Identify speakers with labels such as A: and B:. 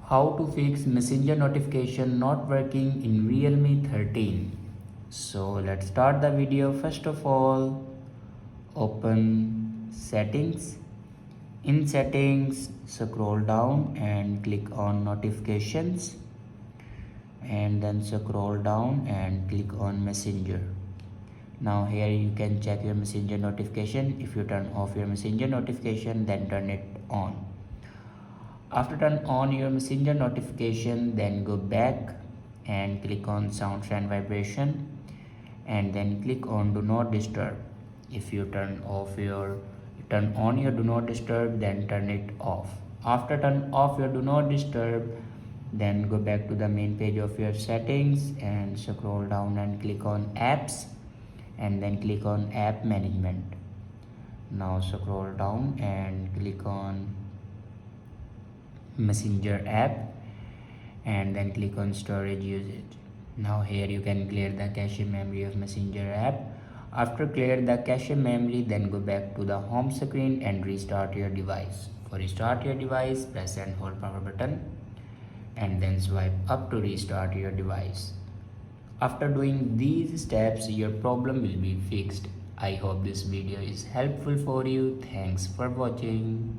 A: How to fix messenger notification not working in Realme 13. So let's start the video. First of all, open settings. In settings, scroll down and click on notifications, and then scroll down and click on messenger. Now here you can check your messenger notification. If you turn off your messenger notification, then turn it on. After turn on your messenger notification, then go back and click on sounds and vibration, and then click on do not disturb. If you turn on your do not disturb, then turn it off. After turn off your do not disturb, then go back to the main page of your settings and scroll down and click on apps, and then click on app management. Now scroll down and click on messenger app, and then click on storage usage. Now here you can clear the cache memory of messenger app. After clear the cache memory, then go back to the home screen and restart your device. For restart your device, press and hold power button and then swipe up to restart your device. After doing these steps, your problem will be fixed. I hope this video is helpful for you. Thanks for watching.